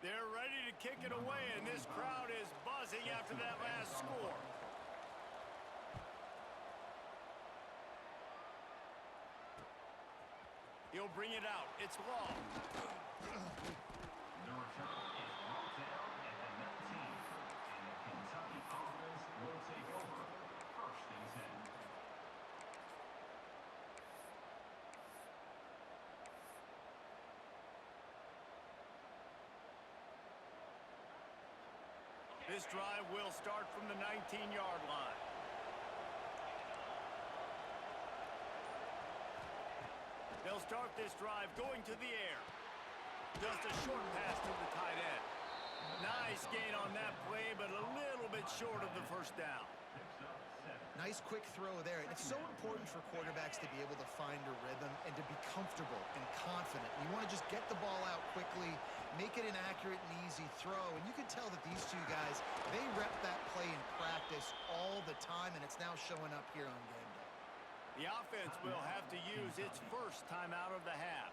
They're ready to kick it away, and this crowd is buzzing after that last score. He'll bring it out. It's long. The return is brought down at the 19, and the Kentucky offense will take over. 1st and 10. This drive will start from the 19-yard line. They'll start this drive going to the air. Just a short pass to the tight end. Nice gain on that play, but a little bit short of the first down. Nice quick throw there. And it's so important for quarterbacks to be able to find a rhythm and to be comfortable and confident. You want to just get the ball out quickly, make it an accurate and easy throw. And you can tell that these two guys, they rep that play in practice all the time, and it's now showing up here on game day. The offense will have to use its first timeout of the half.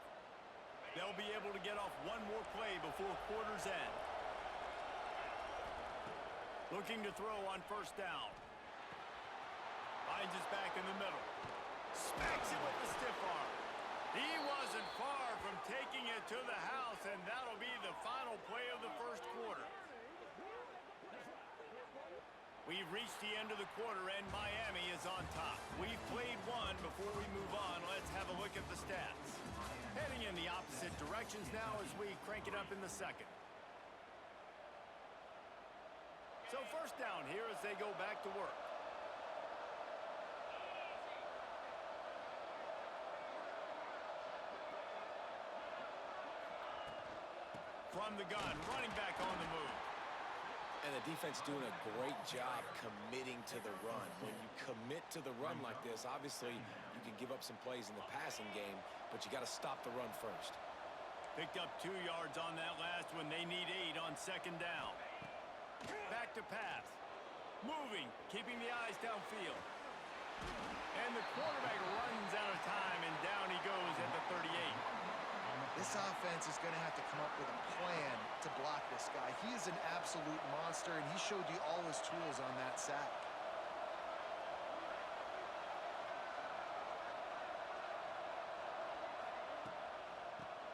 They'll be able to get off one more play before quarter's end. Looking to throw on first down. Finds his back in the middle. Smacks it with the stiff arm. He wasn't far from taking it to the house, and that'll be the final play of the first quarter. We've reached the end of the quarter, and Miami is on top. We've played one. Before we move on, let's have a look at the stats. Heading in the opposite directions now as we crank it up in the second. So first down here as they go back to work. From the gun, running back on the move. And the defense doing a great job committing to the run. When you commit to the run like this, obviously you can give up some plays in the passing game, but you got to stop the run first. Picked up 2 yards on that last one. They need 8 on second down. Back to pass. Moving, keeping the eyes downfield. And the quarterback runs out of time, and down he goes at the 38. This offense is going to have to come up with a plan to block this guy. He is an absolute monster, and he showed you all his tools on that sack.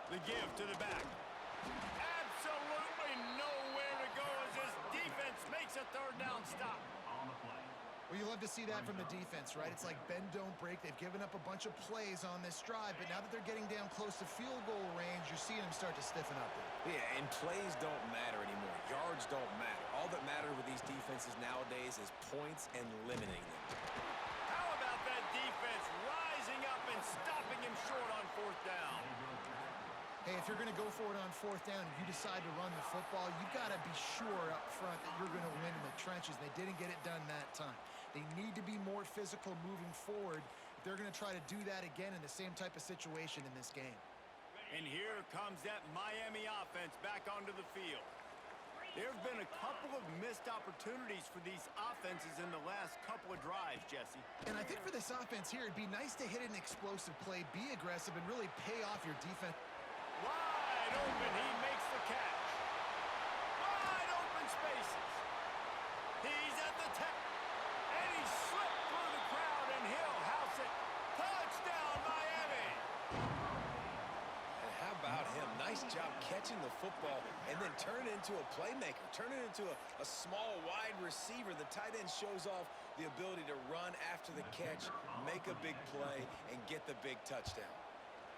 The give to the back. Absolutely nowhere to go as this defense makes a third down stop. On the play. Well, you love to see that from the defense, right? It's like bend, don't break. They've given up a bunch of plays on this drive, but now that they're getting down close to field goal range, you're seeing them start to stiffen up there. Yeah, and plays don't matter anymore. Yards don't matter. All that matters with these defenses nowadays is points and limiting them. How about that defense rising up and stopping him short on fourth down? Hey, if you're going to go for it on fourth down, if you decide to run the football, you've got to be sure up front that you're going to win in the trenches. They didn't get it done that time. They need to be more physical moving forward if they're going to try to do that again in the same type of situation in this game. And here comes that Miami offense back onto the field. There have been a couple of missed opportunities for these offenses in the last couple of drives, Jesse. And I think for this offense here, it'd be nice to hit an explosive play, be aggressive, and really pay off your defense. Wide open, he makes the catch. Wide open spaces. He's at the 10. And he slipped through the crowd, and he'll house it. Touchdown, Miami! And how about him? Nice job catching the football and then turn it into a playmaker. Turn it into a small, wide receiver. The tight end shows off the ability to run after the catch, make a big play, and get the big touchdown.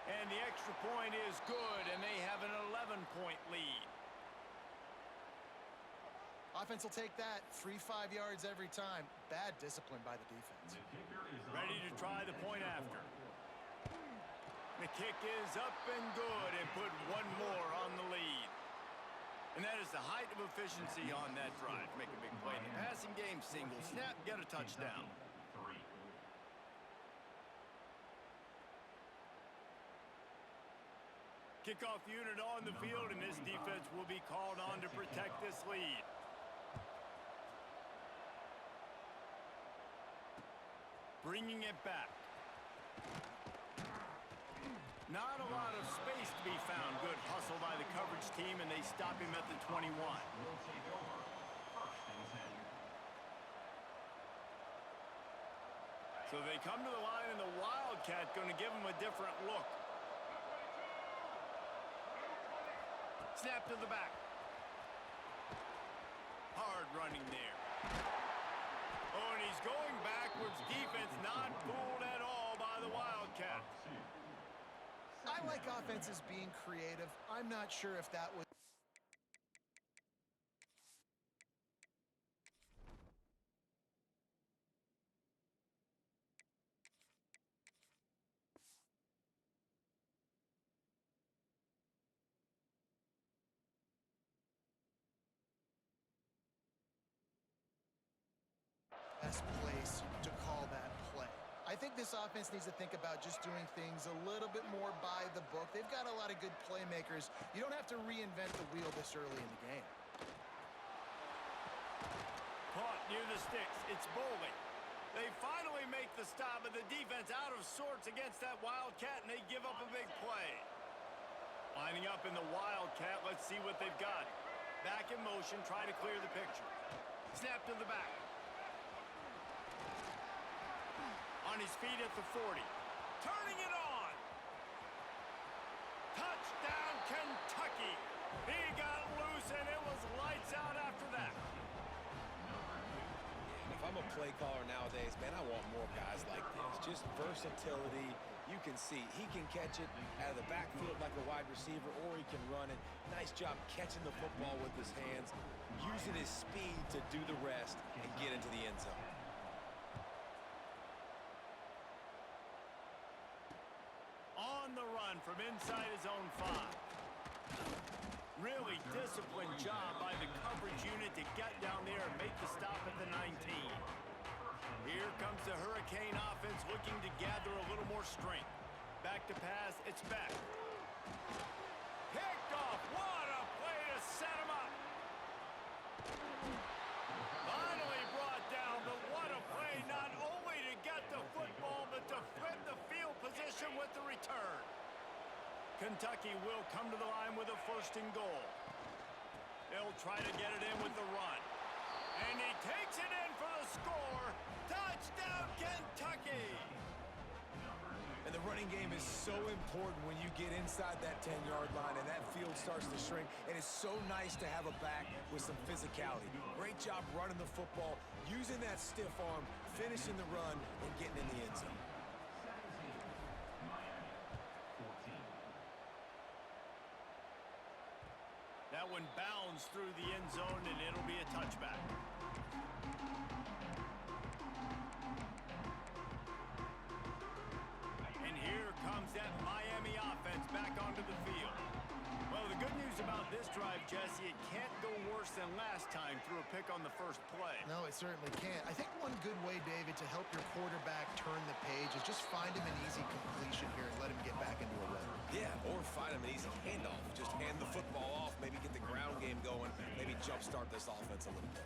And the extra point is good, and they have an 11-point lead. Offense will take that. 3-5 yards every time. Bad discipline by the defense. Ready to try the point after. The kick is up and good, and put one more on the lead. And that is the height of efficiency on that drive. Make a big play in the passing game, single snap, get a touchdown. Kickoff unit on the field, and this defense will be called on to protect this lead. Bringing it back. Not a lot of space to be found. Good hustle by the coverage team, and they stop him at the 21. Will take over. First and 10. So they come to the line, and the Wildcat going to give him a different look. Snap to the back. Hard running there. Oh, and he's going backwards. Defense not fooled at all by the Wildcat. I like offenses being creative. I'm not sure if that was... best place to call that play. I think this offense needs to think about just doing things a little bit more by the book. They've got a lot of good playmakers. You don't have to reinvent the wheel this early in the game. Caught near the sticks. It's bowling. They finally make the stop, but the defense out of sorts against that Wildcat, and they give up a big play. Lining up in the Wildcat, let's see what they've got. Back in motion, try to clear the picture. Snap to the back. On his feet at the 40. Turning it on. Touchdown, Kentucky. He got loose, and it was lights out after that. If I'm a play caller nowadays, man, I want more guys like this. Just versatility. You can see he can catch it out of the backfield like a wide receiver, or he can run it. Nice job catching the football with his hands, using his speed to do the rest and get into the end zone. On the run from inside his own 5. Really disciplined job by the coverage unit to get down there and make the stop at the 19. Here comes the Hurricane offense looking to gather a little more strength. Back to pass, it's back. Picked off, what a play to set him up. Finally brought down, but what a play, not only to get the football, but to flip the field position with the return. Kentucky will come to the line with a 1st and goal. They'll try to get it in with the run. And he takes it in for the score. Touchdown, Kentucky! And the running game is so important when you get inside that 10-yard line and that field starts to shrink. And it's so nice to have a back with some physicality. Great job running the football, using that stiff arm, finishing the run, and getting in the end zone. 17, Miami, 14. That one bounds through the end zone, and it'll be a touchback. And here comes that Miami offense back onto the field. Well, the good news about this drive, Jesse, it can't go worse than last time through a pick on the first play. No, it certainly can't. I think one good way, David, to help your quarterback turn the page is just find him an easy completion here and let him get back into a rhythm. Yeah, or find him an easy handoff. Just hand the football off, maybe get the ground game going, maybe jumpstart this offense a little bit.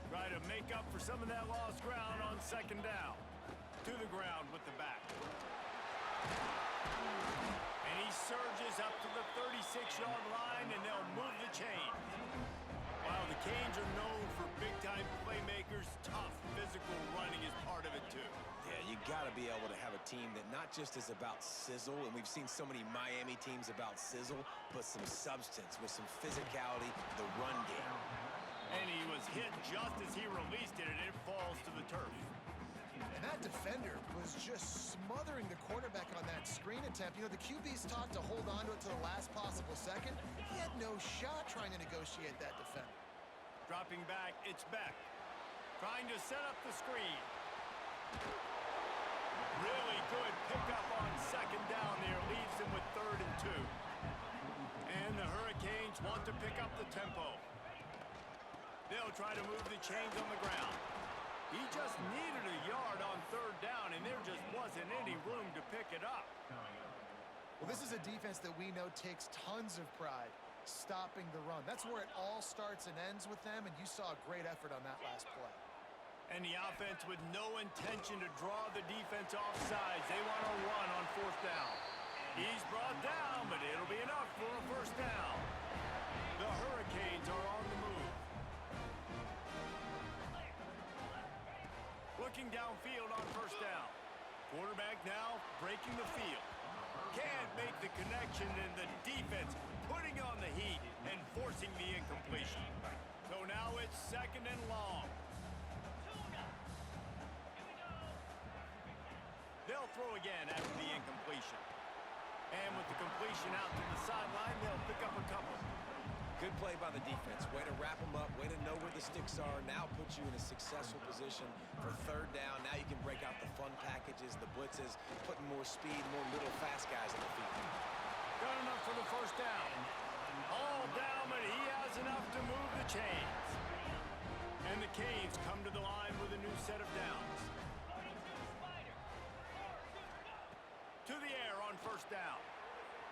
Try to make up for some of that lost ground on 2nd down. To the ground with the back. And he surges up to the 36-yard line, and they'll move the chains. While the Canes are known for big-time playmakers, tough physical running is part of it, too. Yeah, you got to be able to have a team that not just is about sizzle, and we've seen so many Miami teams about sizzle, but some substance with some physicality, the run game. And he was hit just as he released it, and it falls to the turf. And that defender was just smothering the quarterback on that screen attempt. You know, the QB's taught to hold on to it to the last possible second. He had no shot trying to negotiate that defender. Dropping back, it's Beck. Trying to set up the screen. Really good pickup on 2nd down there. Leaves him with 3rd and 2. And the Hurricanes want to pick up the tempo. They'll try to move the chains on the ground. He just needed a yard on 3rd down, and there just wasn't any room to pick it up. Well, this is a defense that we know takes tons of pride stopping the run. That's where it all starts and ends with them, and you saw a great effort on that last play. And the offense with no intention to draw the defense off sides. They want to run on 4th down. He's brought down, but it'll be enough for a 1st down. make the connection, and the defense putting on the heat and forcing the incompletion. So now it's 2nd and long. They'll throw again after the incompletion. And with the completion out to the sideline, they'll pick up a couple. Good play by the defense. Way to wrap them up. Way to know where the sticks are. Now put you in a successful position for 3rd down. Now you can break out the fun packages, the blitzes, putting more speed, more little fast guys in the field. Got enough for the 1st down. All down, but he has enough to move the chains. And the Canes come to the line with a new set of downs. To the air on 1st down.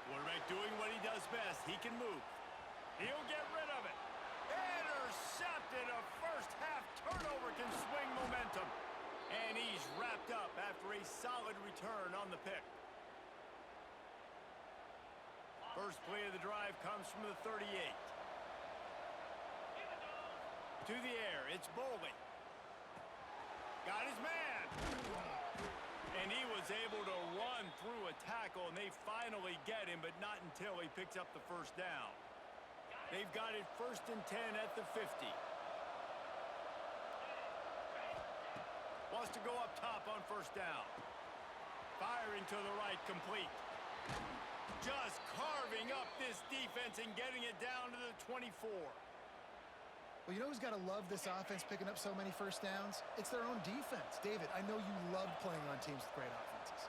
Quarterback doing what he does best. He can move. He'll get rid of it. Intercepted. A first-half turnover can swing momentum. And he's wrapped up after a solid return on the pick. First play of the drive comes from the 38. To the air, it's Boley. Got his man. And he was able to run through a tackle, and they finally get him, but not until he picks up the 1st down. They've got it 1st and 10 at the 50. Wants to go up top on 1st down. Firing to the right, complete. Just carving up this defense and getting it down to the 24. Well, you know who's got to love this offense picking up so many 1st downs? It's their own defense. David, I know you love playing on teams with great offenses.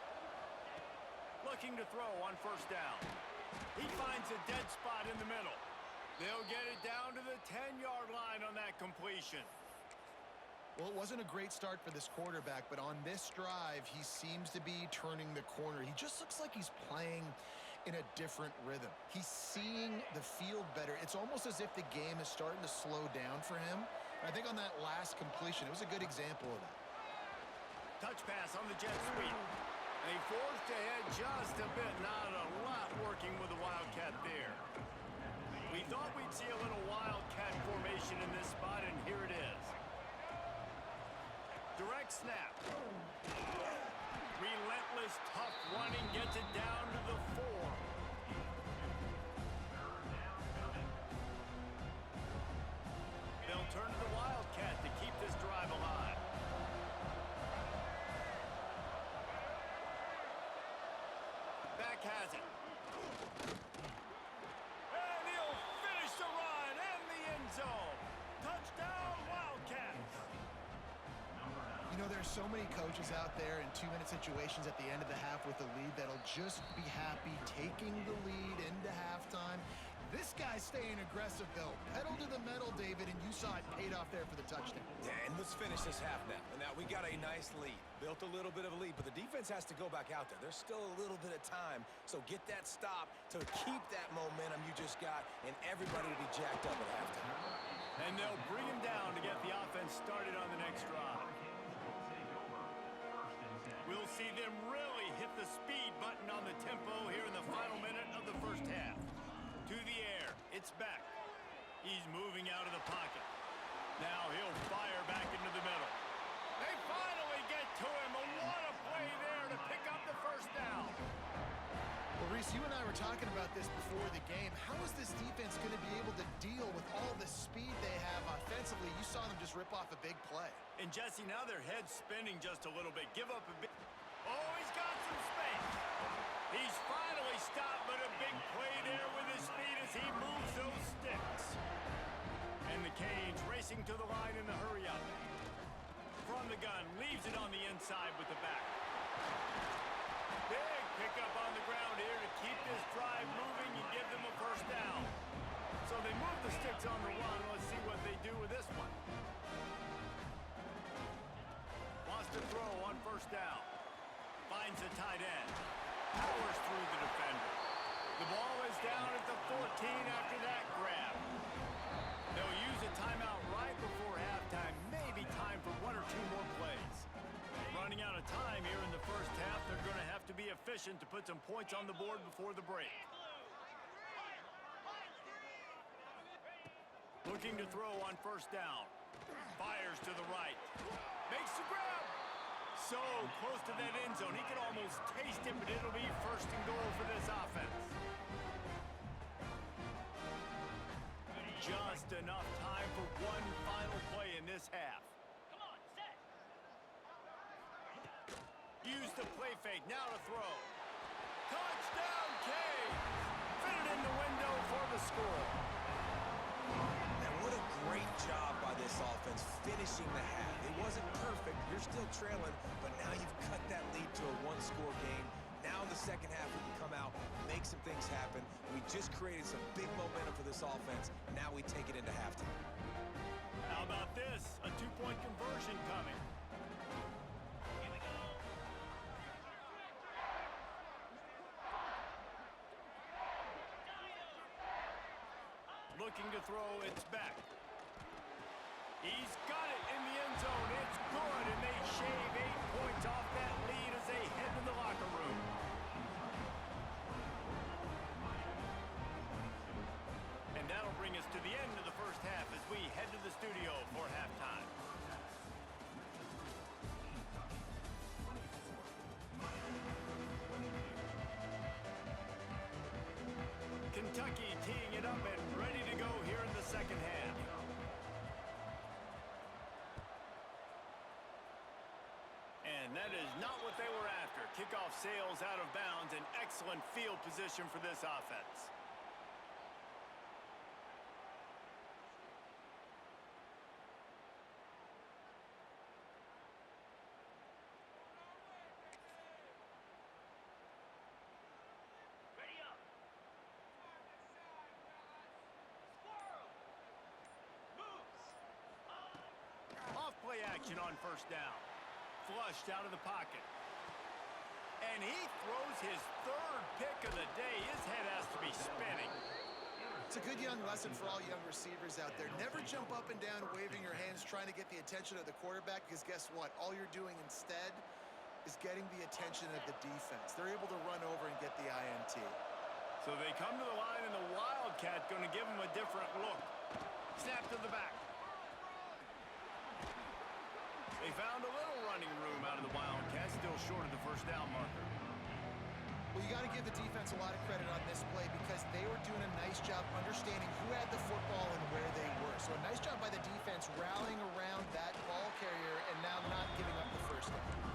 Looking to throw on 1st down. He finds a dead spot in the middle. They'll get it down to the 10-yard line on that completion. Well, it wasn't a great start for this quarterback, but on this drive, he seems to be turning the corner. He just looks like he's playing in a different rhythm. He's seeing the field better. It's almost as if the game is starting to slow down for him. I think on that last completion, it was a good example of that. Touch pass on the jet sweep. They forced ahead just a bit. Not a lot working with the Wildcat there. We thought we'd see a little Wildcat formation in this spot, and here it is. Direct snap. Relentless, tough running gets it down to the 4. They'll turn to the Wildcat to keep this drive alive. Back has it. And he'll finish the run and the end zone. Touchdown, Wildcats. You know, there's so many coaches out there in 2-minute situations at the end of the half with the lead that'll just be happy taking the lead into halftime. This guy's staying aggressive, though. Pedal to the metal, David, and you saw it paid off there for the touchdown. Yeah, and let's finish this half now. Now, we got a nice lead. Built a little bit of a lead, but the defense has to go back out there. There's still a little bit of time, so get that stop to keep that momentum you just got, and everybody will be jacked up at halftime. And they'll bring him down to get the offense started on the next drive. We'll see them really hit the speed button on the tempo here in the final minute of the 1st half. To the air, it's back. He's moving out of the pocket. Now he'll fire back into the middle. They finally get to him, and what a play there to pick up the 1st down. Well, Reese, you and I were talking about this before the game. How is this defense going to be able to deal with all the speed they have offensively? You saw them just rip off a big play. And Jesse, now their head's spinning just a little bit. Give up a bit. Oh, he's got some space. He's finally stopped, but a big play there with his speed as he moves those sticks. And the Canes racing to the line in the hurry-up. From the gun, leaves it on the inside with the back. Big pickup on the ground here to keep this drive moving and give them a 1st down. So they move the sticks on the run. Let's see what they do with this one. Wants to throw on 1st down. Finds a tight end. Powers through the defender. The ball is down at the 14 after that grab. They'll use a timeout right before halftime. Maybe time for 1 or 2 more plays. Running out of time here in the 1st half. They're going to have to be efficient to put some points on the board before the break. Looking to throw on 1st down. Fires to the right. Makes the grab. So close to that end zone. He could almost taste it, but it'll be first and goal for this offense. Just enough time for one final play in this half. Come on, set. Use the play fake. Now to throw. Touchdown, Canes! Fit it in the window for the score. And what a great job by this offense finishing the half. It wasn't perfect. You're still trailing, but now you've cut that lead to a one-score game. Now in the second half, we can come out, make some things happen. We just created some big momentum for this offense. Now we take it into halftime. How about this? A two-point conversion coming. Here we go. Looking to throw, it's back. He's got it in the end zone. It's good, and they shave 8 points off that lead as they head to the locker room. And that'll bring us to the end of the first half as we head to the studio for halftime. Kentucky teeing it up and ready to go here in the second half. And that is not what they were after. Kickoff sails out of bounds, an excellent field position for this offense. Ready up. Squirrel. Moves. Off play action on first down. Flushed out of the pocket. And he throws his third pick of the day. His head has to be spinning. It's a good young lesson for all young receivers out there. Never jump up and down waving your hands trying to get the attention of the quarterback, because guess what? All you're doing instead is getting the attention of the defense. They're able to run over and get the INT. So they come to the line, and the Wildcat going to give him a different look. Snap to the back. They found a little running room out of the Wildcats, still short of the first down marker. Well, you got to give the defense a lot of credit on this play because they were doing a nice job understanding who had the football and where they were. So a nice job by the defense rallying around that ball carrier and now not giving up the first down.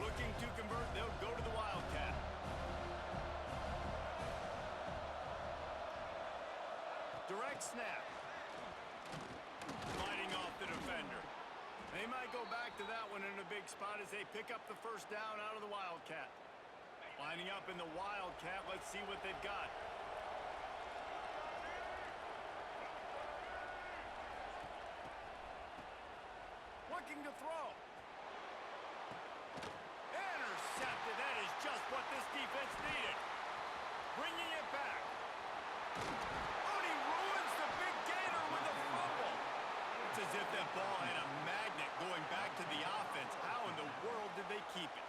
Looking to convert, they'll go to the Wildcat. Direct snap. Sliding off the defender. They might go back to that one in a big spot as they pick up the first down out of the Wildcat. Lining up in the Wildcat, let's see what they've got. Looking to throw. Intercepted. That is just what this defense needed. Bringing it back. Oh, and he ruins the big gator with a fumble. It's as if that ball had a magnet going back to the offense. How in the world did they keep it?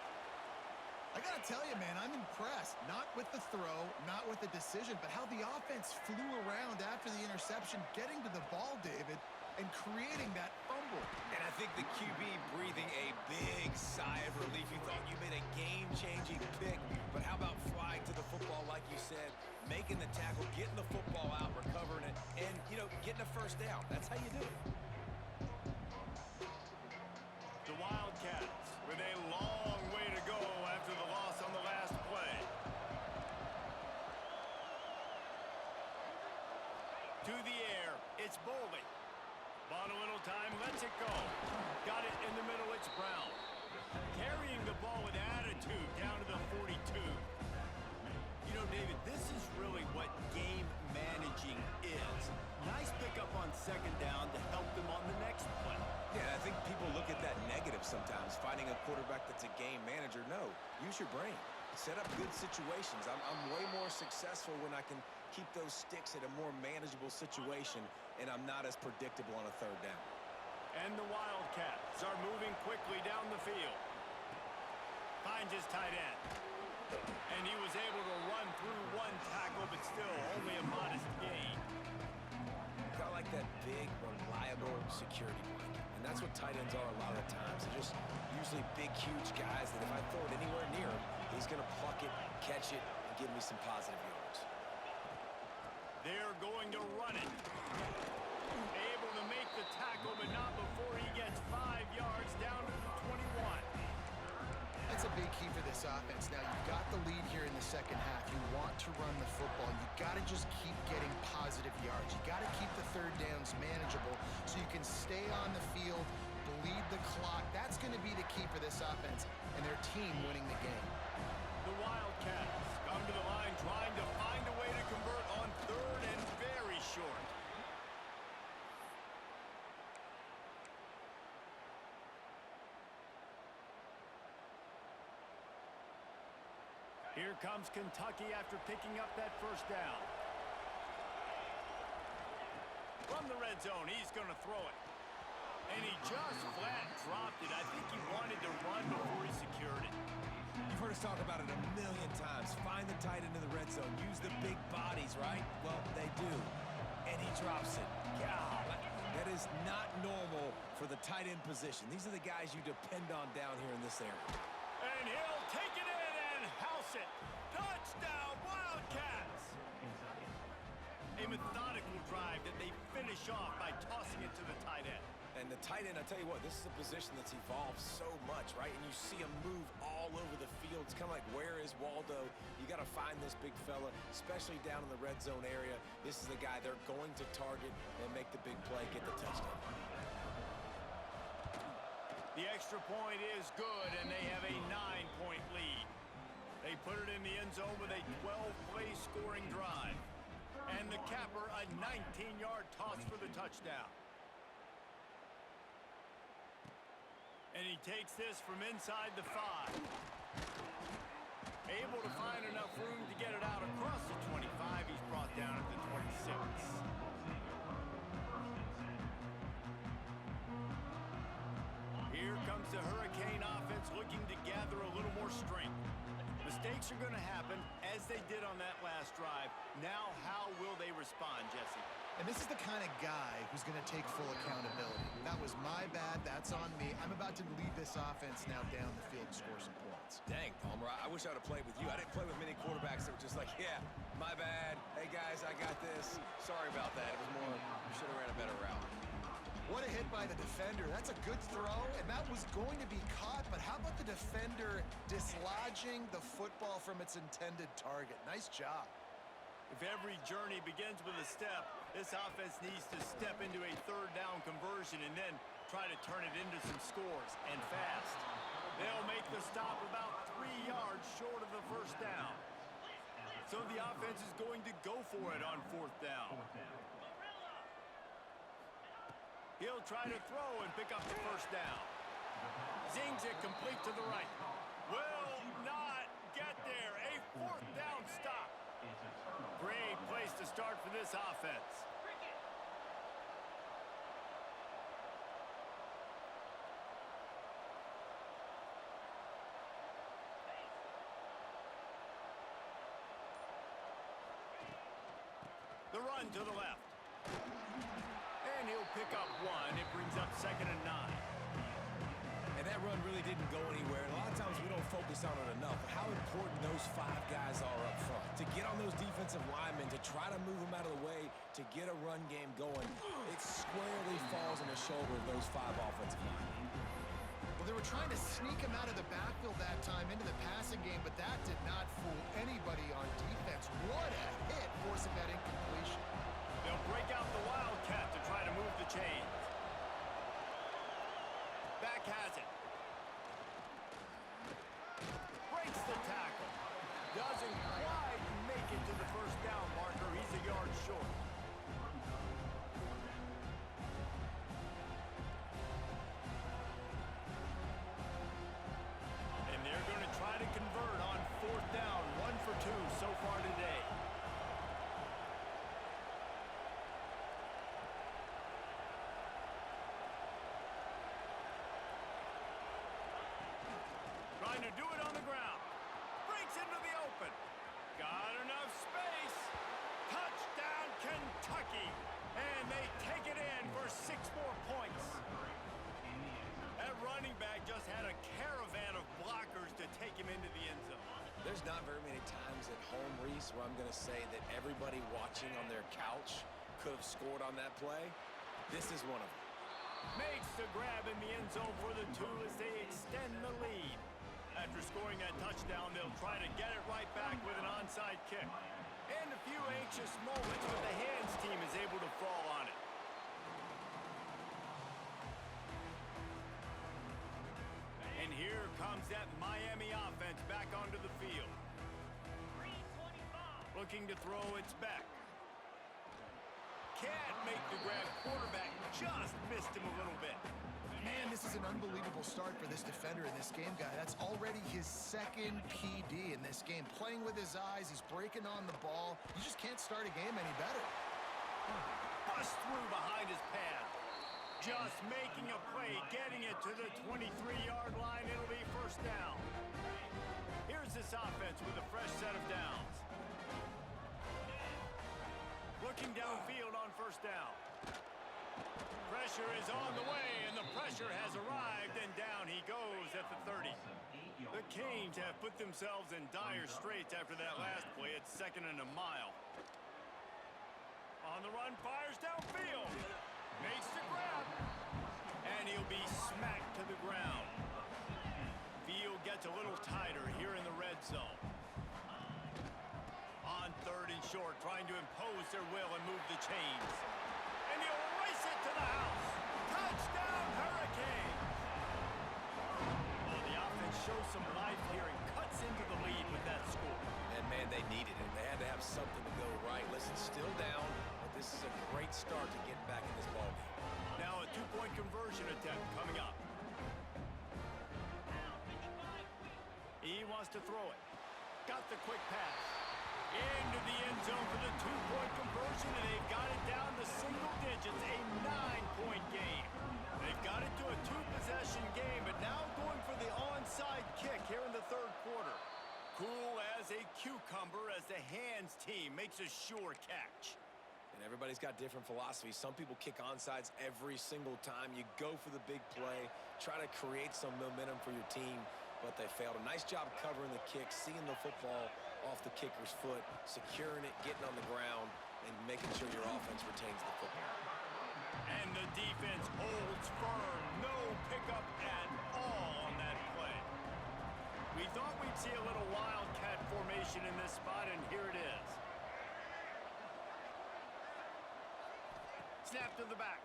I got to tell you, man, I'm impressed. Not with the throw, not with the decision, but how the offense flew around after the interception, getting to the ball, David, and creating that fumble. And I think the QB breathing a big sigh of relief. You thought you made a game-changing pick, but how about flying to the football like you said, making the tackle, getting the football out, recovering it, and, you know, getting a first down. That's how you do it. The Wildcats with a long way to go after the loss on the last play. To the air, it's Boldy. Bought a little time, lets it go. Got it in the middle, it's Brown. Carrying the ball with attitude down to the 42. You know, David, this is really what game managing is. Nice pickup on second down to help them on the next play. Yeah, I think people look at that negative sometimes, finding a quarterback that's a game manager. No, use your brain. Set up good situations. I'm way more successful when I can keep those sticks at a more manageable situation, and I'm not as predictable on a third down. And the Wildcats are moving quickly down the field. Finds his tight end. And he was able to run through one tackle, but still only a modest gain. Kind of like like that big, reliable security blanket. And that's what tight ends are a lot of the times. They're just usually big, huge guys that if I throw it anywhere near him, he's going to pluck it, catch it, and give me some positive yards. They're going to run it. Able to make the tackle, but not before he gets 5 yards down to the 21. That's a big key for this offense. Now, you've got the lead here in the second half. You want to run the football. You got to just keep getting positive yards. You got to keep the third downs manageable so you can stay on the field, bleed the clock. That's going to be the key for this offense and their team winning the game. The Wildcats come to the line trying to find a way to convert on third and very short. Here comes Kentucky after picking up that first down. From the red zone, he's going to throw it. And he just flat dropped it. I think he wanted to run before he secured it. You've heard us talk about it a million times. Find the tight end in the red zone. Use the big bodies, right? Well, they do. And he drops it. God, that is not normal for the tight end position. These are the guys you depend on down here in this area. And he'll take it in and house it. Touchdown, Wildcats! A methodical drive that they finish off by tossing it to the tight end. And the tight end, I tell you what, this is a position that's evolved so much, right? And you see him move all over the field. It's kind of like, where is Waldo? You got to find this big fella, especially down in the red zone area. This is the guy they're going to target and make the big play, get the touchdown. The extra point is good, and they have a 9-point lead. They put it in the end zone with a 12-play scoring drive. And the capper, a 19-yard toss for the touchdown. And he takes this from inside the 5. Able to find enough room to get it out across the 25. He's brought down at the 26. Here comes the Hurricane offense looking to gather a little more strength. Mistakes are going to happen, as they did on that last drive. Now, how will they respond, Jesse? And this is the kind of guy who's going to take full accountability. That was my bad. That's on me. I'm about to lead this offense now down the field and score some points. Dang, Palmer, I wish I would have played with you. I didn't play with many quarterbacks that were just like, yeah, my bad. Hey, guys, I got this. Sorry about that. It was more, you should have ran a better route. What a hit by the defender. That's a good throw, and that was going to be caught, but how about the defender dislodging the football from its intended target? Nice job. If every journey begins with a step, this offense needs to step into a third down conversion and then try to turn it into some scores, and fast. They'll make the stop about 3 yards short of the first down. So the offense is going to go for it on fourth down. He'll try to throw and pick up the first down. Zings it complete to the right. Will not get there. A fourth down stop. Great place to start for this offense. The run to the left. And he'll pick up 1. It brings up 2nd and 9. And that run really didn't go anywhere. And a lot of times we don't focus on it enough. How important those 5 guys are up front. To get on those defensive linemen, to try to move them out of the way, to get a run game going, it squarely falls on the shoulder of those 5 offensive linemen. Well, they were trying to sneak him out of the backfield that time into the passing game, but that did not fool anybody on defense. What a hit, forcing that incompletion. They'll break out the Wildcat to try to move the chains. Back has it. Breaks the tackle. Doesn't quite make it to the first down marker. He's a yard short. And they're going to try to convert on fourth down. 1 for 2 so far today. Trying to do it on the ground. Breaks into the open. Got enough space. Touchdown, Kentucky. And they take it in for 6 more points. That running back just had a caravan of blockers to take him into the end zone. There's not very many times at home, Reese, where I'm going to say that everybody watching on their couch could have scored on that play. This is one of them. Makes the grab in the end zone for the 2 as they extend the lead. After scoring that touchdown, they'll try to get it right back with an onside kick. And a few anxious moments, but the hands team is able to fall on it. And here comes that Miami offense back onto the field. 325. Looking to throw, it's back. Can't make the grab. Quarterback just missed him a little bit. Man, this is an unbelievable start for this defender in this game, guy. That's already his 2nd PD in this game. Playing with his eyes, he's breaking on the ball. You just can't start a game any better. Bust through behind his pad. Just making a play, getting it to the 23-yard line. It'll be first down. Here's this offense with a fresh set of downs. Looking downfield on first down. Pressure is on the way, and the pressure has arrived, and down he goes at the 30. The Canes have put themselves in dire straits after that last play. It's 2nd and a mile. On the run, fires downfield. Makes the grab. And he'll be smacked to the ground. Field gets a little tighter here in the red zone. On 3rd and short, trying to impose their will and move the chains. And he'll race it to the house. Touchdown, Hurricanes! Oh, the offense shows some life here and cuts into the lead with that score. And, man, they needed it. They had to have something to go right. Listen, still down, but this is a great start to get back in this ballgame. Now a 2-point conversion attempt coming up. He wants to throw it. Got the quick pass. Into the end zone for the 2-point conversion, and they've got it down to single digits, a 9-point game. They've got it to a 2-possession game, but now going for the onside kick here in the 3rd quarter. Cool as a cucumber as the hands team makes a sure catch. And everybody's got different philosophies. Some people kick onsides every single time. You go for the big play, try to create some momentum for your team, but they failed. A nice job covering the kick, seeing the football off the kicker's foot, securing it, getting on the ground, and making sure your offense retains the football. And the defense holds firm. No pickup at all on that play. We thought we'd see a little wildcat formation in this spot, and here it is. Snap to the back.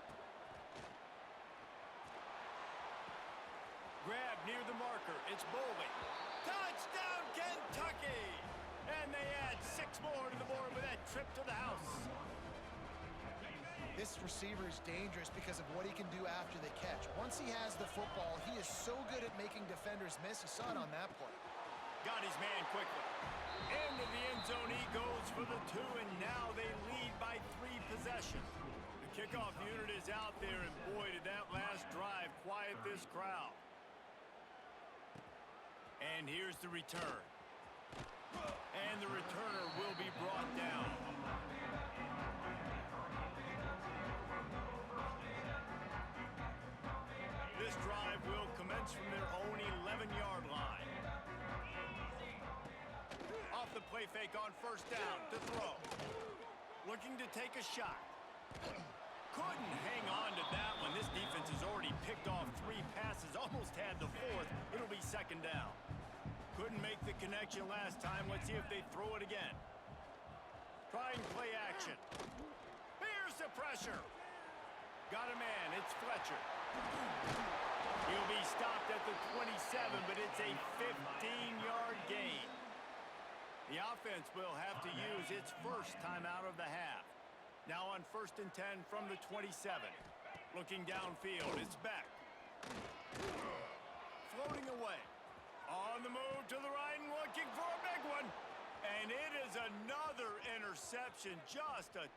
Grab near the marker. It's Bowling. Touchdown, Kentucky! And they add 6 more to the board with that trip to the house. This receiver is dangerous because of what he can do after the catch. Once he has the football, he is so good at making defenders miss. You saw it on that play. Got his man quickly. Into the end zone he goes for the 2, and now they lead by 3 possessions. The kickoff unit is out there, and boy, did that last drive quiet this crowd. And here's the return. And the returner will be brought down. This drive will commence from their own 11-yard line. Off the play fake on first down to throw. Looking to take a shot. Couldn't hang on to that one. This defense has already picked off 3 passes, almost had the 4th. It'll be 2nd down. Couldn't make the connection last time. Let's see if they throw it again. Trying play action. Here's the pressure. Got a man. It's Fletcher. He'll be stopped at the 27, but it's a 15-yard gain. The offense will have to use its first timeout of the half. Now on 1st and 10 from the 27. Looking downfield. It's back. Floating away. On the move to the right and looking for a big one. And it is another interception. Just a